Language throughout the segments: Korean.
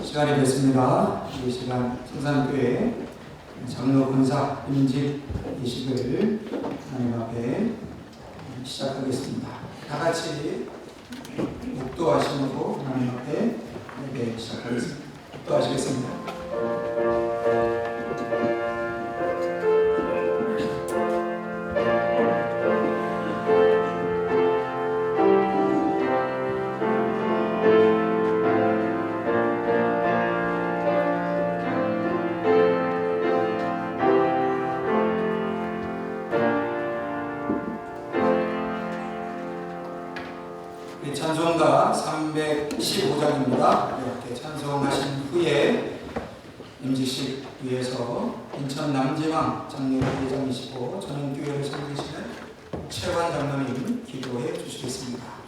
시간이 됐습니다. 이 시간 성산교회 장로 권사 임직 예식을 하나님 앞에 시작하겠습니다. 다 같이 묵도하심으로 하나님 앞에 예배 시작하겠습니다. 묵도하시겠습니다. 찬송가 315장입니다. 이렇게 찬송하신 후에 임직식 위에서 인천 남지왕 장로회장이시고 전원교회를 섬기시는 최환 장로님 기도해 주시겠습니다.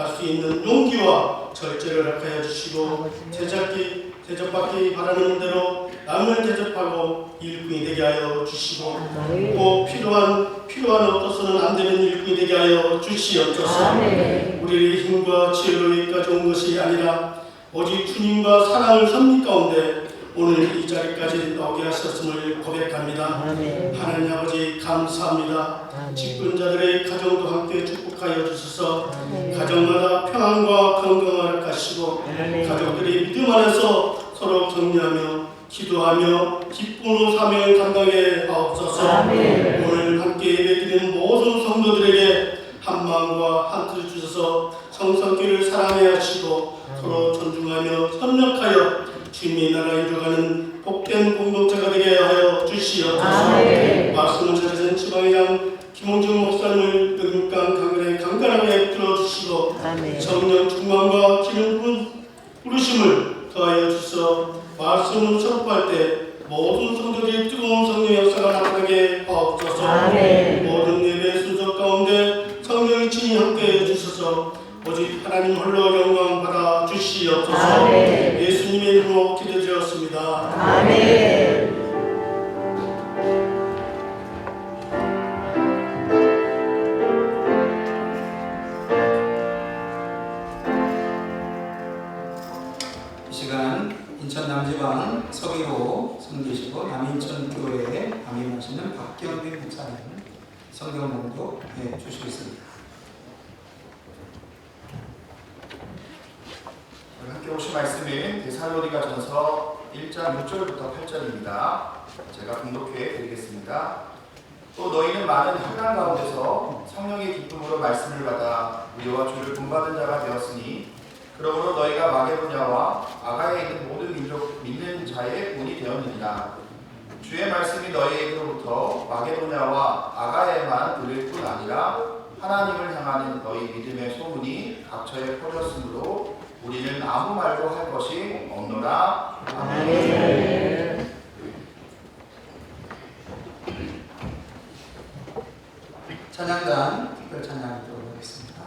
갈 수 있는 용기와 절제를 허락하여 주시고 대접받기 바라는 대로 사람을 대접하고 일꾼이 되게 하여 주시고 또 필요한 없어서는 안 되는 일꾼이 되게 하여 주시옵소서. 우리의 힘과 지혜로 여기까지 온 것이 아니라 오직 주님과 사랑을 섭리 가운데 오늘 이 자리까지 나오게 하셨음을 고백합니다. 하나님 아버지 감사합니다. 직분자들의 가정도 함께 축복하여 주셔서 가정마다 평안과 건강을 하시고 가족들이 믿음 안에서 서로 격려하며 기도하며 기쁨으로 사명을 감당해 하옵소서. 오늘 함께 예배드리는 모든 성도들에게 한 마음과 한 뜻을 주셔서 성성교를 사랑해 하시고 서로 존중하며 협력하여 주님의 나라 이루어가는 복된 공동체가 되게 하여 주시옵소서. 말씀을 전하신 지방회장 김홍준 목사님을 영육강 강건하게 들어주시고 성령 충만과 기름 부르심을 더하여 주셔서 말씀을 선포할 때 모든 성도들이 뜨거운 성령 역사가 나타나게 하옵소서. 모든 예배 순서 가운데 성령이 친히 함께해 주셔서 오직 하나님 홀로 영광 받아 주시옵소서. 예수님의 이름으로 기도드렸습니다. 아멘. 이 시간 인천 남지방 서기로 섬기시고 남인천교회에 담임하시는 박경빈 목사님 성경 봉독해 주시겠습니다. 함께 오신 말씀은 데살로니가전서 1장 6절부터 8절입니다. 제가 봉독해 드리겠습니다. 또 너희는 많은 환난 가운데서 성령의 기쁨으로 말씀을 받아 우리와 주를 본받은 자가 되었으니 그러므로 너희가 마게도냐와 아가야에 있는 모든 민족 믿는 자의 본이 되었느니라. 주의 말씀이 너희에게로부터 마게도냐와 아가야에만 들릴 뿐 아니라 하나님을 향하는 너희 믿음의 소문이 각처에 퍼졌으므로 우리는 아무 말도 할 것이 없노라. 아멘. 찬양단 특별 찬양 드리도록 하겠습니다.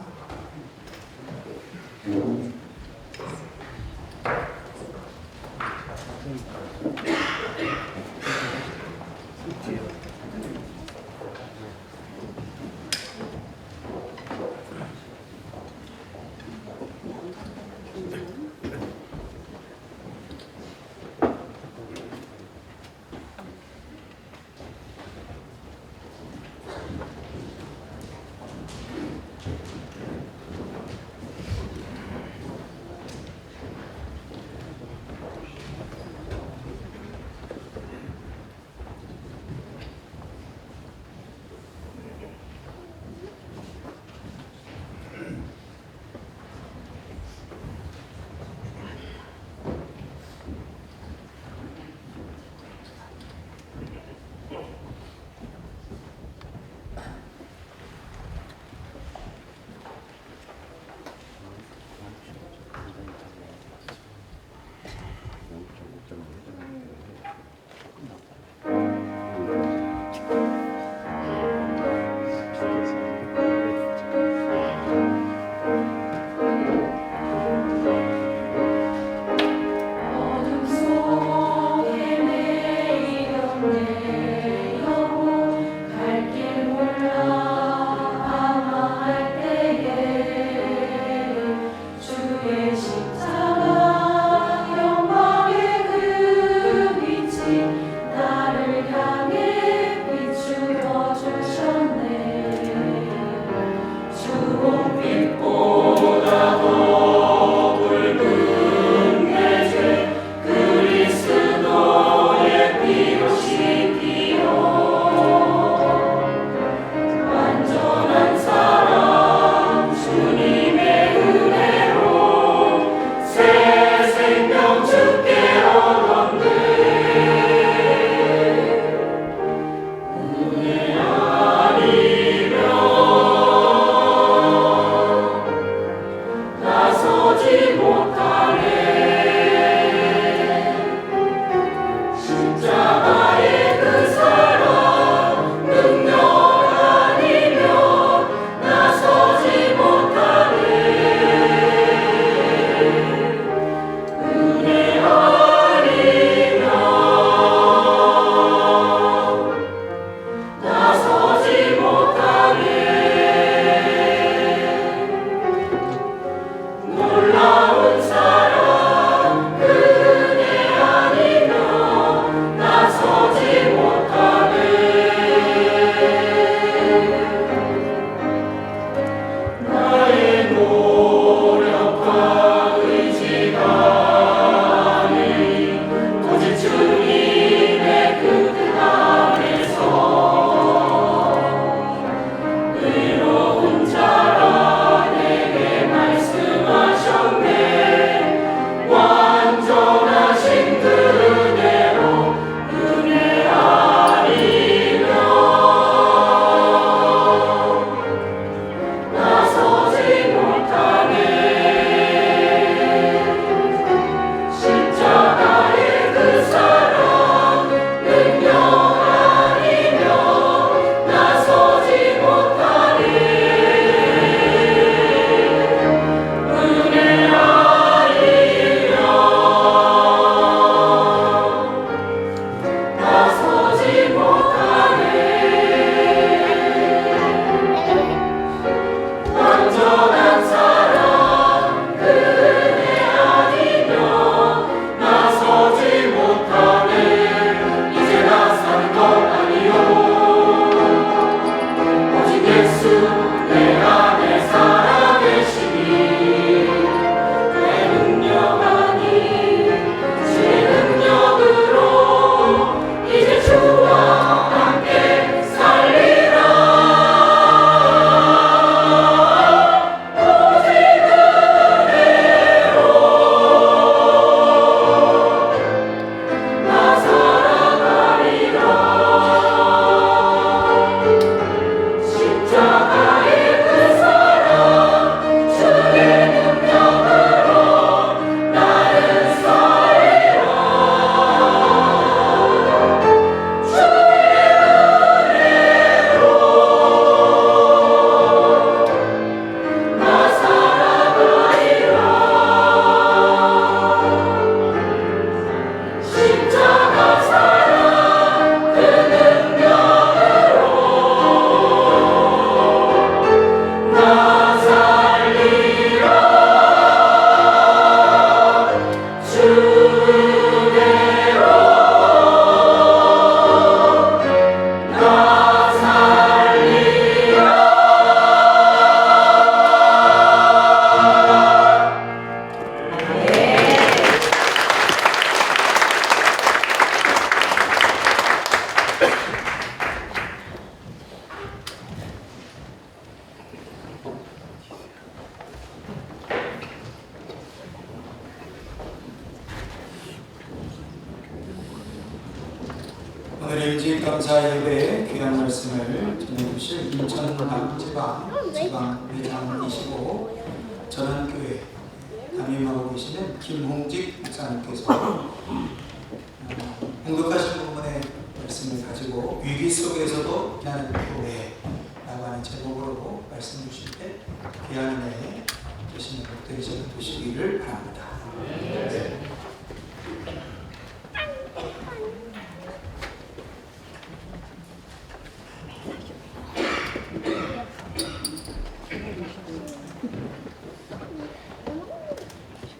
오늘 일찍 감사 예배에 귀한 말씀을 전해주실 인천 지방 회장이시고 전원교회 담임하고 계시는 김홍직 목사님께서 공독하신 부분의 말씀을 가지고 위기 속에서도 피하는 교회라고 하는 제목으로 말씀 주실 때 귀한 은혜에 되시는 것들이 저는 되시기를 바랍니다.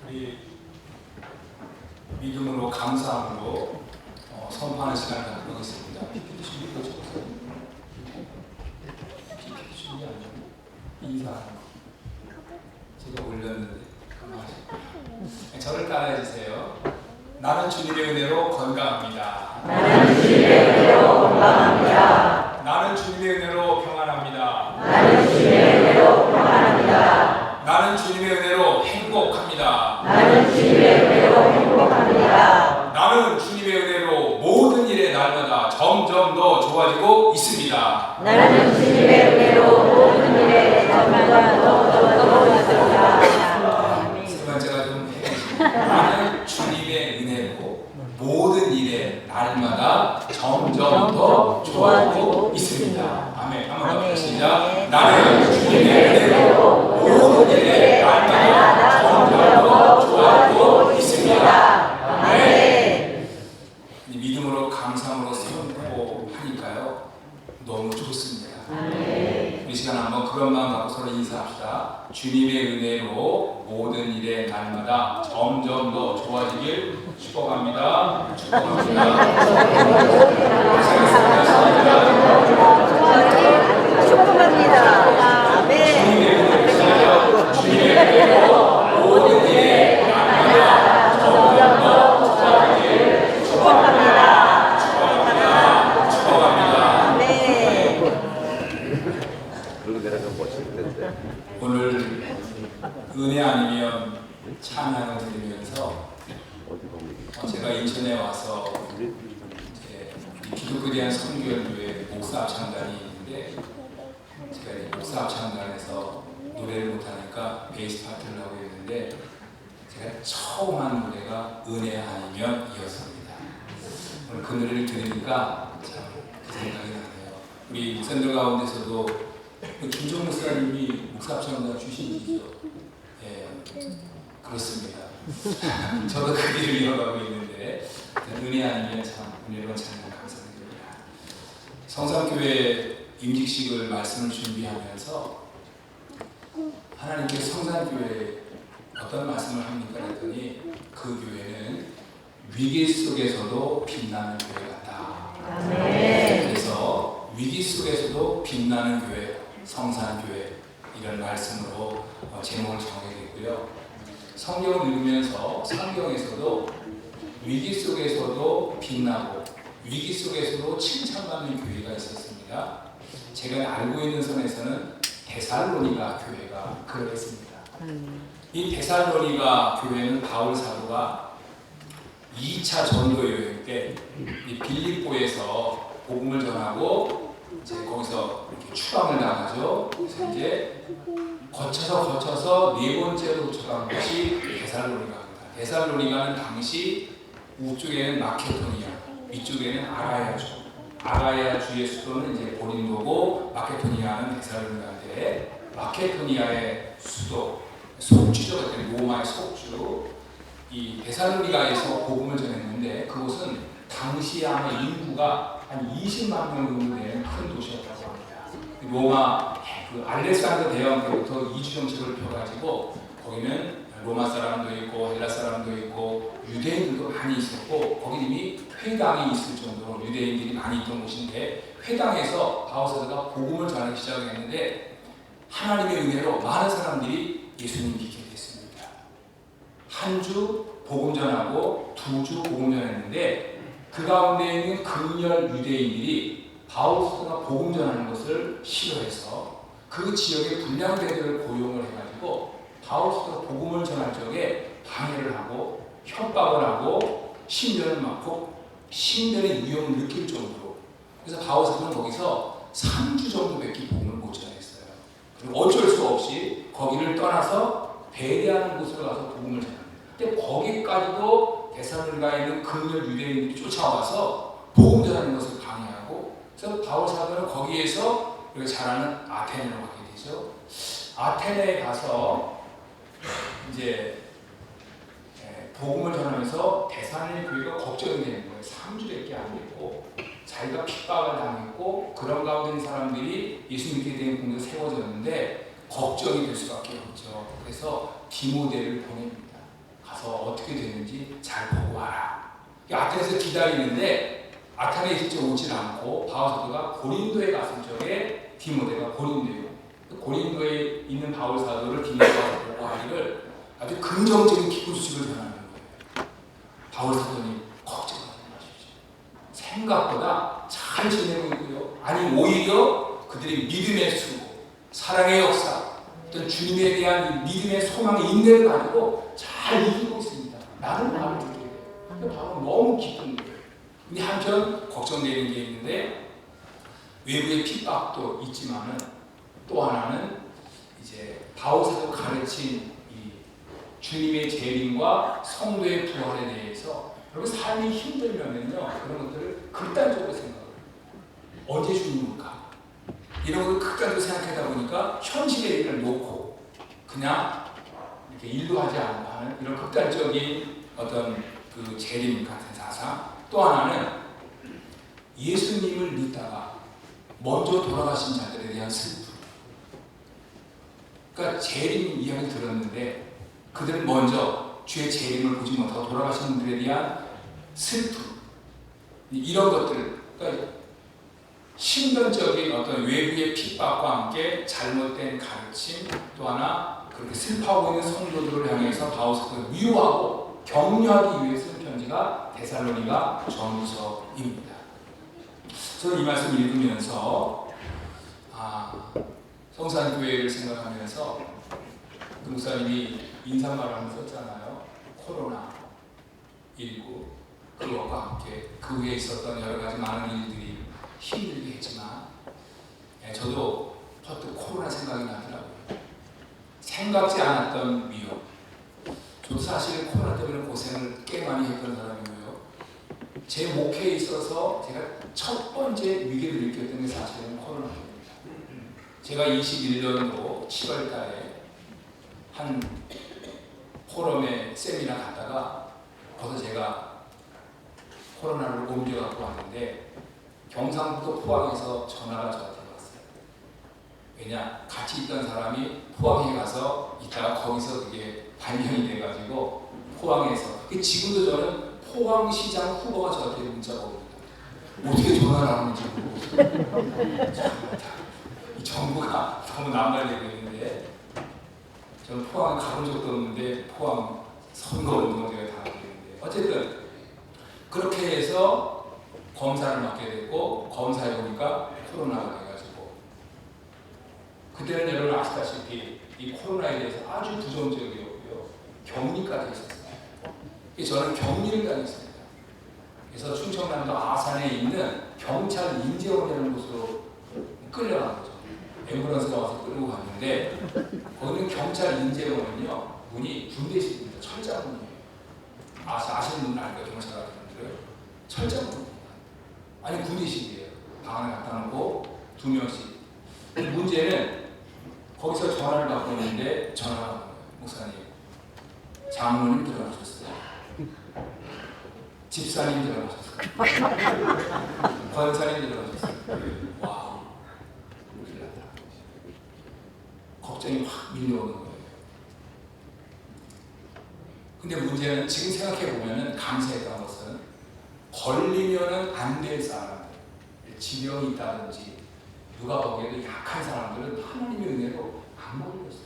우리 믿음으로 감사함으로 선포하는 시간을 갖도록 하겠습니다. PPT 준비가 없어요. PPT 준비 안 좀 인사하는 거 제가 올렸는데 가만히 저를 따라해 주세요. 나는 주님의 은혜로 건강합니다. 나는 주님의 은혜로 건강합니다. 나는 주님의 은혜로 평안합니다. 나는 주님의 은혜로 평안합니다. 나는 주님의 은혜로 행복합니다. 나는 주님의 은혜로 행복합니다. 나는 주님의 은혜로 모든 일에 날마다 점점 더 좋아지고 있습니다. 나는 주님의 은혜로 모든 일에 점점 더 있습니다. 세 번째가 좀 해주시면 나는 주님의 은혜로 모든 일에 날마다 점점 더 좋아지고 있습니다. 아멘. 한번 더 시작. 나는 주님의 은혜로 모든 일에 날마다 점점 더 좋아지고 있습니다. 아멘. 이 믿음으로 감사함으로 선포하니까요 너무 좋습니다. 이 시간 한번 그런 마음 갖고 서로 인사합시다. 주님의 은혜로 모든 일에 날마다 점점 더 좋아지길 축복합니다. 축복합니다. 축복합니다. 아멘. 주님의 은혜로 모든 일에 날마다 점점 더 좋아지길 축복합니다. 축복합니다. 축복합니다. 네. 오늘 은혜 아니면 찬양을 드리면서 제가 인천에 와서 이제 기독교에 대한 선교연구회 목사 합창단이 있는데 제가 이제 목사 합창단에서 노래를 못하니까 베이스 파트를 하고 있는데 제가 처음 한 노래가 은혜 아니면 이었습니다. 오늘 그 노래를 들으니까 참 그 생각이 나네요. 우리 목사님들 가운데서도 김종 목사님이 목사 합창단 출신이시죠? 예, 그렇습니다. 저도 그 길을 이어가고 있는데 은혜 아니면 참 은혜로운 찬양 감사드립니다. 성산교회 임직식을 말씀을 준비하면서 하나님께 성산교회 어떤 말씀을 합니까? 했더니 그 교회는 위기 속에서도 빛나는 교회 같다. 그래서 위기 속에서도 빛나는 교회, 성산교회 이런 말씀으로 제목을 정해졌고요. 성경을 읽으면서 성경에서도 위기 속에서도 빛나고 위기 속에서도 칭찬받는 교회가 있었습니다. 제가 알고 있는 선에서는 데살로니가 교회가 그러했습니다. 이 데살로니가 교회는 바울 사도가 2차 전도 여행 때 이 빌립보에서 복음을 전하고 이제 거기서 이렇게 추방을 당하죠. 그래서 이제 거쳐서 네 번째로 도착한 것이 데살로니가입니다. 데살로니가는 당시 우쪽에는 마케도니아, 위쪽에는 아가야 주의 수도는 이제 고린도고 마케도니아는 데살로니가인데 마케도니아의 수도 속주죠. 로마의 속주. 이 데살로니가에서 복음을 전했는데 그곳은 당시 아마 인구가 한 20만 명 정도 되는 큰 도시였다고 합니다. 로마 그 알렉산더 대왕 때부터 이주 정책을 펴가지고 거기는 로마 사람도 있고 헬라 사람도 있고 유대인들도 많이 있었고 거기 이미 회당이 있을 정도로 유대인들이 많이 있던 곳인데 회당에서 바울 사도가 복음을 전하기 시작했는데 하나님의 은혜로 많은 사람들이 예수님 믿게 됐습니다. 한 주 복음 전하고 2주 복음 전했는데 그 가운데 있는 극렬 유대인들이 바울 사도가 복음 전하는 것을 싫어해서 그 지역의 불량대들을 고용을 해가지고 바울 사도가 복음을 전할 적에 방해를 하고 협박을 하고 신변을 막고 신변의 위험을 느낄 정도로 그래서 바울 사도는 거기서 3주 정도밖에 복음을 못 전했어요. 그리고 어쩔 수 없이 거기를 떠나서 베레아는 곳으로 가서 복음을 전합니다. 근데 거기까지도 데살로니가에 있는 금열 유대인들이 쫓아와서 복음 전하는 것을 방해하고, 그래서 바울 사도는 거기에서 우리가 잘 아는 아테네로 가게 되죠. 아테네에 가서 이제 복음을 전하면서 데살로니가 교회가 걱정이 되는 거예요. 3주밖에 안 됐고 자기가 핍박을 당했고 그런 가운데 있는 사람들이 예수 믿게 된 공동이 세워졌는데 걱정이 될 수밖에 없죠. 그래서 디모데를 보냅니다. 가서 어떻게 됐는지 잘 보고 와라. 아테네에서 기다리는데 아테네에 직접 오진 않고 바울 사도가 고린도에 갔을 적에 디모데가 고린도에 있는 바울 사도를 디모데가 보고 하기를 아주 긍정적인 기쁜 소식을 전하는 거예요. 바울 사도님 걱정하지 마십시오. 생각보다 잘 지내고 있고요. 아니 오히려 그들이 믿음의 수고, 사랑의 역사, 어떤 주님에 대한 믿음의 소망의 인내를 가지고 잘 이기고 있습니다. 나는 말을 듣게 돼요. 근데 바로 너무 기쁜 거예요. 근데 한편 걱정되는 게 있는데 외부의 핍박도 있지만은 또 하나는 이제 바울 사도 가르친 이 주님의 재림과 성도의 부활에 대해서 여러분 삶이 힘들면은요 그런 것들을 극단적으로 생각해요. 언제 주님 올까? 이런 것을 극단적으로 생각하다 보니까 현실의 일을 놓고 그냥 이렇게 일도 하지 않고 하는 이런 극단적인 어떤 그 재림 같은 사상. 또 하나는 예수님을 믿다가 먼저 돌아가신 자들에 대한 슬픔. 그러니까 재림 이야기 들었는데 그들은 먼저 주의 재림을 보지 못하고 돌아가신 분들에 대한 슬픔. 이런 것들, 그러니까 신변적인 어떤 외부의 핍박과 함께 잘못된 가르침, 또 하나 그렇게 슬퍼하고 있는 성도들을 향해서 바울 사도가 위로하고 격려하기 위해 쓴 편지가 데살로니가 전후서입니다. 저는 이 말씀 읽으면서 성산교회를 생각하면서 그 목사님이 인사말을 한번 썼잖아요. 코로나19 그것과 함께 그 후에 있었던 여러 가지 많은 일들이 힘들게 했지만 저도 퍼뜩 코로나 생각이 나더라고요. 생각지 않았던 위협. 저도 사실 코로나 때문에 고생을 꽤 많이 했던 사람이고요. 제 목회에 있어서 제가 첫 번째 위기를 느꼈던 게 사실은 코로나입니다. 제가 21년도 7월 달에 한 포럼에 세미나 갔다가 거기서 제가 코로나를 옮겨갖고 왔는데 경상북도 포항에서 전화가 저한테 왔어요. 왜냐? 같이 있던 사람이 포항에 가서 있다가 거기서 그게 발견이 돼가지고 포항에서 지금도 저는 포항시장 후보가 저한테 문자가 옵니다. 어떻게 전화를 하는지 모르겠어요. 이 정부가 너무 남발되고 있는데 저는 포항에 가본 적도 없는데 포항 선거운동을 제가 다 하게 되는데 어쨌든 그렇게 해서 검사를 맡게 됐고 검사해 보니까 코로나가 돼가지고 그때는 여러분 아시다시피 이 코로나에 대해서 아주 부정적이었고요. 격리까지 했었어요. 저는 격리를 다녔습니다. 그래서 충청남도 아산에 있는 경찰 인재원이라는 곳으로 끌려간 거죠. 앰뷸런스가 와서 끌고 갔는데 거기는 경찰 인재원은요 문이 군대식입니다. 철자문이에요. 아시는 분은 알 거예요. 경찰 같은 분들은 철자문. 아니 군대식이에요. 방 안에 갖다 놓고 2명씩. 문제는 거기서 전화를 받고 있는데 전화가 온 거예요. 목사님, 장로님 들어가셨어요. 집사님 들어가셨어요. 권사님 들어가셨어요. 와, 큰일 났다. 걱정이 확 밀려오는 거예요. 근데 문제는 지금 생각해 보면은 감사했던 것은 걸리면은 안 될 사람들, 지병이 있다든지 누가 보기에도 약한 사람들은 하나님의 은혜로 안 걸렸어요.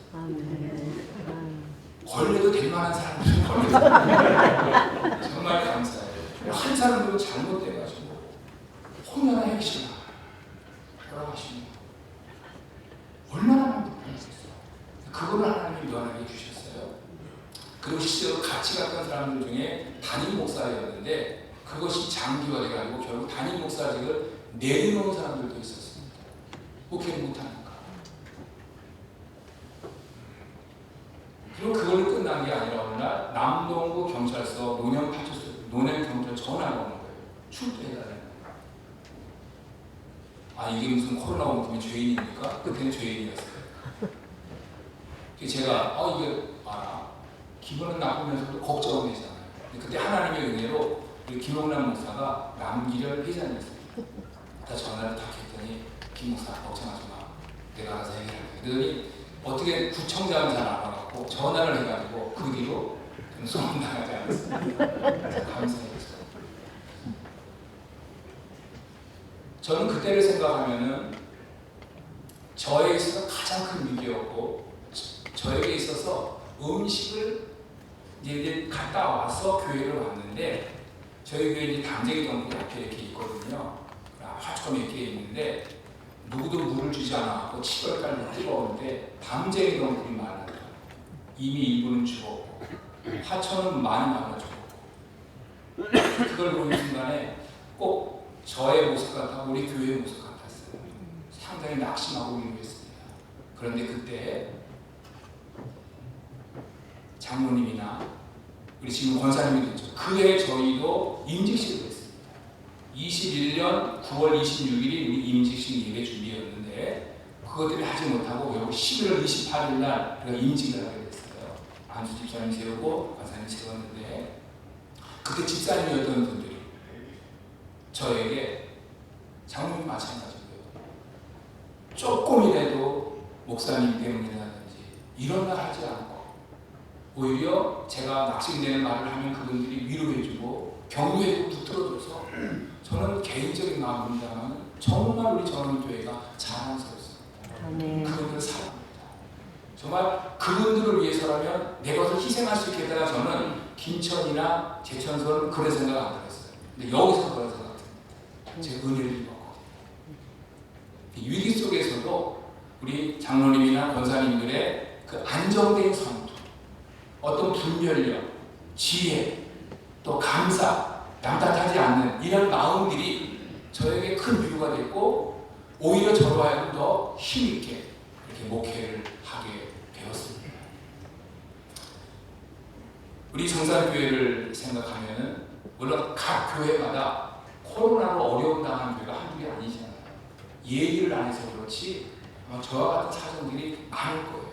걸려도 될 만한 사람들은 걸렸어요. 정말 감사해요. 한 사람들은 잘못돼가지고 혼연한 핵심아 돌아가시는 얼마나 많이 불편했어요. 그거를 하나님이 면하게 해주셨어요. 그리고 실제로 같이 갔던 사람들 중에 담임 목사였는데 그것이 장기 장기가 돼가지고 결국 담임 목사직을 내려놓은 사람들도 있었습니다. 목회를 못하니까. 그리고 그걸로 끝난 게 아니라 어느 날 남동구 경찰서 노년파출소 노년경찰 전화가 오는 거예요. 출두해달라는 거예요. 아, 이게 무슨 코로나 온 팀의 죄인입니까? 그때는 죄인이었어요. 제가 이게 알아. 기분은 나쁘면서도 걱정은 되잖아요. 그때 하나님의 은혜로 우리 김홍남 목사가 남기를 회장이었어요. 다 전화를 딱 했더니 김 목사 걱정하지 마. 내가 알아서 해결할게. 그러더니 어떻게 구청장은 잘 알아갖고 전화를 해가지고 그 뒤로 소문나가지 않았습니다. 감사했어요. 저는 그때를 생각하면은 저에게 있어서 가장 큰 위기였고 저에게 있어서 음식을 이제 갔다 와서 교회를 왔는데 저희 교회 이제 담쟁이 덩굴이 앞에 이렇게 있거든요. 화초가 몇 개 있는데 누구도 물을 주지 않았고 7월까지 뜨거운데 담쟁이 덩굴이 많아요. 이미 일부는 죽었고 화초는 많이 말라 죽었고 그걸 보는 순간에 꼭 저의 모습 같고 우리 교회의 모습 같았어요. 상당히 낙심하고 위로했습니다. 그런데 그때 장로님이나 우리 지금 권사님이 됐죠. 그해 저희도 임직식을 했습니다. 21년 9월 26일이 우리 임직식 예배 준비였는데 그것 때문에 하지 못하고 여기 11월 28일 날 우리가 임직을 하게 됐어요. 안수 집사님 세우고 권사님 세웠는데 그때 집사님이었던 분들이 저에게 장로님 마찬가지고요. 조금이라도 목사님 때문이라든지 이런 말 하지 않고 오히려 제가 낙심되는 말을 하면 그분들이 위로해주고 격려해주고 붙들어줘서 저는 개인적인 마음입니다만 정말 우리 전원교회가 자랑스럽습니다. 그분들 사랑합니다. 정말 그분들을 위해서라면 내 것을 희생할 수 있겠다가 저는 김천이나 제천서는 그런 생각 안 들었어요. 근데 여기서 그런 생각 듭니다. 제가 은혜를 입었거든요. 위기 속에서도 우리 장로님이나 권사님들의 그 안정된 성도 어떤 분별력, 지혜, 또 감사, 남탓하지 않는 이런 마음들이 저에게 큰 위로가 됐고 오히려 저로 하여금 더 힘있게 이렇게 목회를 하게 되었습니다. 우리 성산교회를 생각하면은 물론 각 교회마다 코로나로 어려움 당한 교회가 한두 개 아니잖아요. 얘기를 안 해서 그렇지 아마 저와 같은 사정들이 많을 거예요.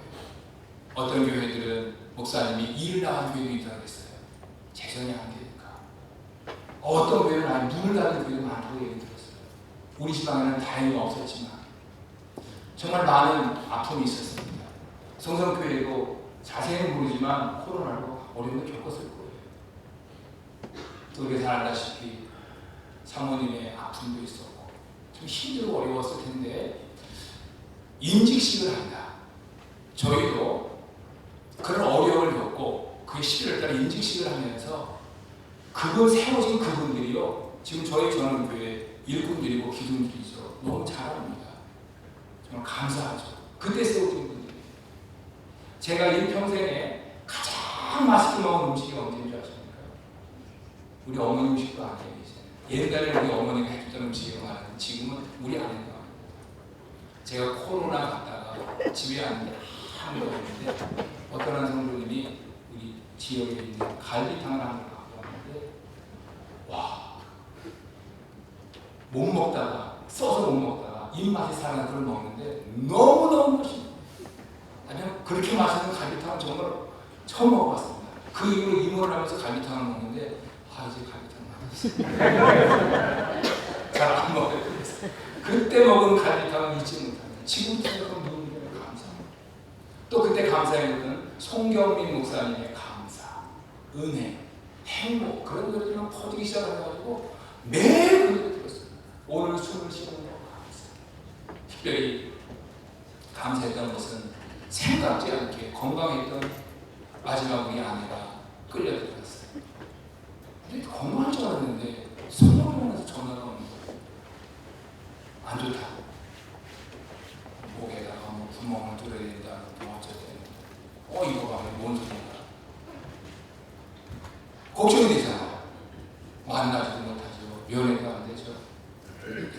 어떤 교회들은 목사님이 일을 나간 교회도 있다고 했어요. 재정이 안 되니까. 어떤 교회는 아예 문을 닫은 교회도 많다고 얘기 들었어요. 우리 지방에는 다행히 없었지만 정말 많은 아픔이 있었습니다. 성성교회도 자세히는 모르지만 코로나로 어려움을 겪었을 거예요. 또 우리가 잘 알다시피 사모님의 아픔도 있었고 좀 힘들고 어려웠을 텐데 임직식을 한다. 저희도 그런 어려움을 겪고 그 11월 달에 임직식을 하면서 그분 세워진 그분들이요 지금 저희 전원교회 일꾼들이고 기둥들이죠. 너무 잘합니다. 정말 감사하죠. 그때 세워진 분들이 제가 일평생에 가장 맛있게 먹은 음식이 언제인 줄 아십니까? 우리 어머니 음식도 아니에요. 이제 옛날에 우리 어머니가 해주던 음식이 많은데 지금은 우리 아내가 제가 코로나 갔다가 집에 왔는데 아무도 없는데 어떤 한 성도님이 우리 지역에 있는 갈비탕을 한 걸 갖고 왔는데 와 못 먹다가 써서 못 먹다가 입맛이 살아나 그걸 먹는데 너무너무 맛있어요. 아니면 그렇게 맛있는 갈비탕은 정말 처음 먹어봤습니다. 그 이후로 입원을 하면서 갈비탕을 먹는데 이제 갈비탕 맛있어요. 잘 안 먹어요. 그때 먹은 갈비탕은 잊지 못합니다. 지금 생각하면 눈물이 감사합니다. 또 그때 감사했던 송경민 목사님의 감사, 은혜, 행복 그런 것들만 퍼지기 시작해가지고 매일 그 노래 들었어요. 오늘 숨을 쉬는 거 감사. 특별히 감사했던 것은 생각지 않게 건강했던 마지막 우리 아내가 끌려들었어요. 근데 건강할 줄 알았는데 성령님에서 전화가 오는 거예요. 안 좋다. 목에다가 뭐 구멍을 뚫어야 된다. 뭐 어쨌든 이거 봐. 뭔 소리인가. 걱정이 되잖아. 만나지도 못하죠. 면회 해도 안 되죠.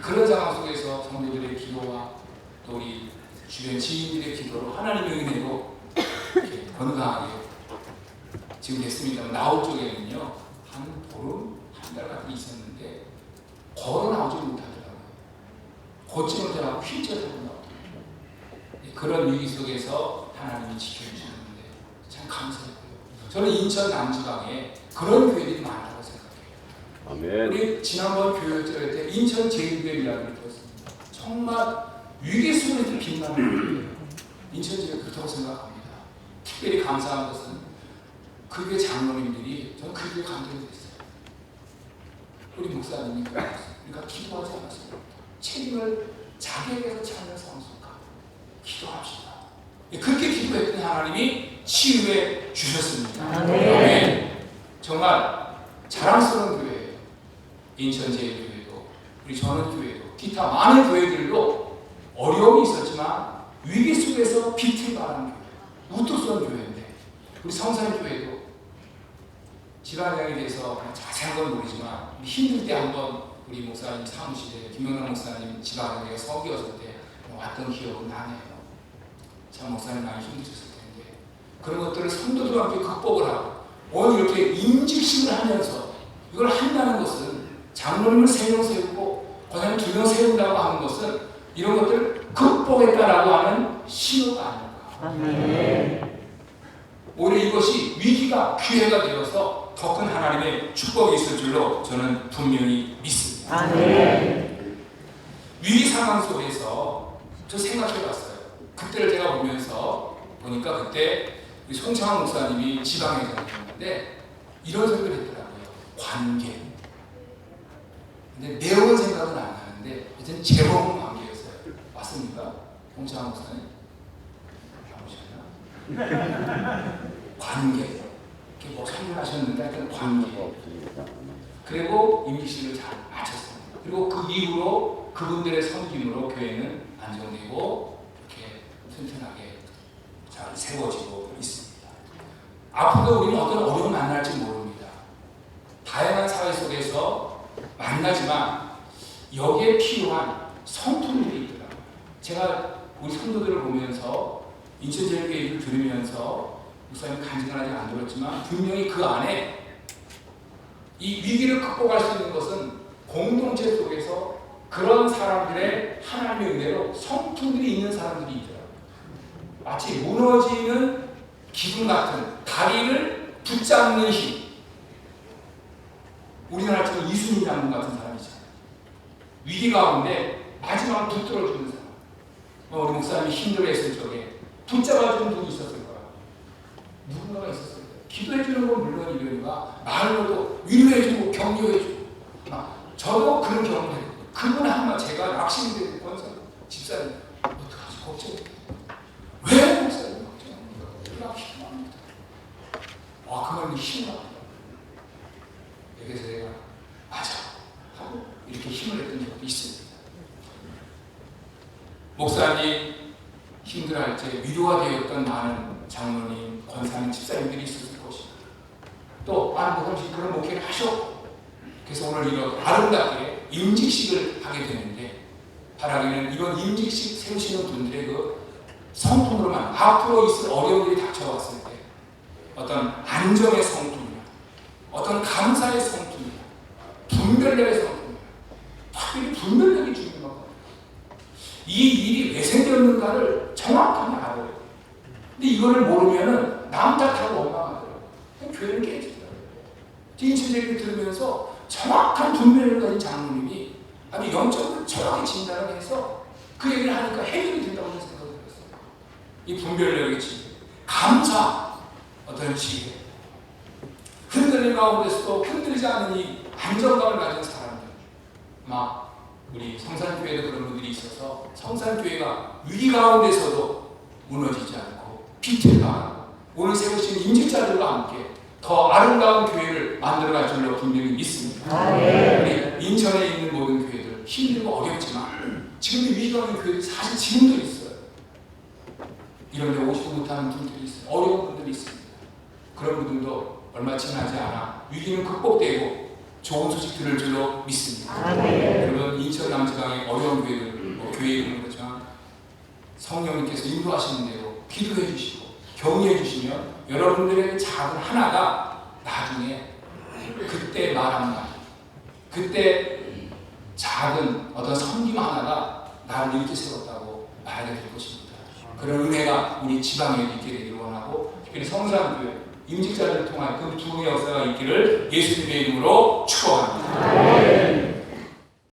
그런 상황 속에서 성도들의 기도와 또 우리 주변 지인들의 기도로 하나님의 은혜로 이렇게 건강하게 지금 됐습니다. 나올 쪽에는요 한 보름 한 달 같은 게 있었는데 걸어 나오지 못하더라고요. 걷지 못하고 휠체어로 나오더라고요. 그런 위기 속에서 하나님이 지켜주시는데 참 감사했고요. 저는 인천 남지방에 그런 교회들이 많다고 생각해요. 아멘. 우리 지난번 교회절 때 인천 제일교회 이야기를 들었습니다. 정말 위기 속에서 빛나는 교회예요. 인천 제일교회 그렇다고 생각합니다. 특별히 감사한 것은 그 교회 장로님들이 저는 그 교회 감동이 됐어요. 우리 목사님이 우리가 기도하지 않았습니다. 책임을 자기에게서 찾는 상속가 기도합시다. 그렇게 기도했던 하나님이 치유해 주셨습니다. 아멘. 정말 자랑스러운 교회예요. 인천제일교회도 우리 전원교회도 기타 많은 교회들도 어려움이 있었지만 위기 속에서 빛을 발하는 교회, 우뚝 선 교회인데 우리 성산교회도 지방장에 대해서 자세한 건 모르지만 힘들 때 한번 우리 목사님 사무실에 김영남 목사님 지방장에 서기었을 때 왔던 기억은 나네요. 참 목사님 많이 힘드셨을 텐데 그런 것들을 성도들과 함께 극복을 하고 오늘 이렇게 임직식을 하면서 이걸 한다는 것은 장로님을 3명 세우고 권사님 2명 세운다고 하는 것은 이런 것들을 극복했다라고 하는 신호가 아닐까. 오히려 이것이 위기가 기회가 되어서 더 큰 하나님의 축복이 있을 줄로 저는 분명히 믿습니다. 위기 상황 속에서 저 생각해봤어요. 그때를 제가 보니까 그때 우리 송창환 목사님이 지방에 다녔는데 이런 소리를 했더라고요. 관계. 근데 내용은 생각은 안 나는데 하여튼 제목은 관계였어요. 맞습니까? 송창환 목사님? 나오셨나? 관계. 이렇게 뭐 설명하셨는데 하여튼 관계. 그리고 임기식을 잘 마쳤습니다. 그리고 그 이후로 그분들의 섬김으로 교회는 안정되고 이렇게 튼튼하게 잘 세워지고 있습니다. 앞으로 우리는 어떤 어려움을 만날지 모릅니다. 다양한 사회 속에서 만나지만 여기에 필요한 성품들이 있더라고요. 제가 우리 성도들을 보면서 인천제일교회 얘기를 들으면서 목사님 간증은 아직 안 들었지만 분명히 그 안에 이 위기를 극복할 수 있는 것은 공동체 속에서 그런 사람들의 하나님의 은혜로 성품들이 있는 사람들이 있더라고요. 마치 무너지는 기둥 같은 다리를 붙잡는 힘. 우리나라 지금 이순신 장군 같은 사람이잖아요. 위기 가운데 마지막으로 붙들어주는 사람. 우리 목사님이 힘들어했을 적에 붙잡아주는 분이 있었을 거야. 누군가가 있었을 거야. 기도해주는 건 물론 이러니까 말로도 위로해주고 격려해주고. 저도 그런 경험을 했거든요. 그분 한마 제가 낚시인데 권사 집사님 어떡하지 걱정해. 왜 목사님 걱정합니까? 우리가 필요합니다. 그 말이 힘이 납니다. 그래서 내가 맞아 하고 이렇게 힘을 냈던 적도 있습니다. 목사님 힘들어할 때 위로가 되었던 많은 장로님, 권사님, 집사님들이 있었을 것이다. 또 많은 목사님이 그런 목회를 하셨고 그래서 오늘 이런 아름답게 임직식을 하게 되는데 바라기는 이런 임직식 세우시는 분들의 그 성품으로만 앞으로 있을 어려움들이 닥쳐왔을 때 어떤 안정의 성품이나 어떤 감사의 성품이나 분별력의 성품이나 특별히 분별력이 중요한 것 같아요. 이 일이 왜 생겼는가를 정확하게 알아요. 근데 이거를 모르면은 남 탓하고 원망하더라고요. 교회는 깨지더라고요. 인천제일교회 들으면서 정확한 분별력을 가진 장로님이 아주 영적으로 정확히 진단을 해서 그 얘기를 하니까 해결이 된다고 생각을 했어요. 이 분별력의 지혜, 감사, 어떤 지혜, 흔들림 가운데서도 흔들리지 않는 이 안정감을 가진 사람들, 막 우리 성산교회도 그런 분들이 있어서 성산교회가 위기 가운데서도 무너지지 않고 빛을 발하고 오늘 세우신 임직자들과 함께 더 아름다운 교회를 만들어갈 줄로 분명히 믿습니다. 우리 인천에 있는 모든 교회들 힘들고 어렵지만 지금 위기가 있는 교회들이 사실 지금도 있어요. 이런 데 오지도 못하는 분들이 있어요. 어려운 분들이 있습니다. 그런 분들도 얼마 지나지 않아 위기는 극복되고 좋은 소식 들을 줄로 믿습니다. 아멘. 여러분 인천 남지강의 어려운 교회들, 교회 이름은 그렇지만 성령님께서 인도하시는 대로 기도해 주시고 격려해 주시면 여러분들의 작은 하나가 나중에 그때 말한 말, 그때 작은 어떤 섬김 하나가 나를 일으켜 세웠다고 말하게 될 것입니다. 그런 은혜가 우리 지방에 있게 되기를 원하고, 특별히 성산교회 임직자들을 통한 그 부흥의 역사가 있기를 예수님의 이름으로 축복합니다.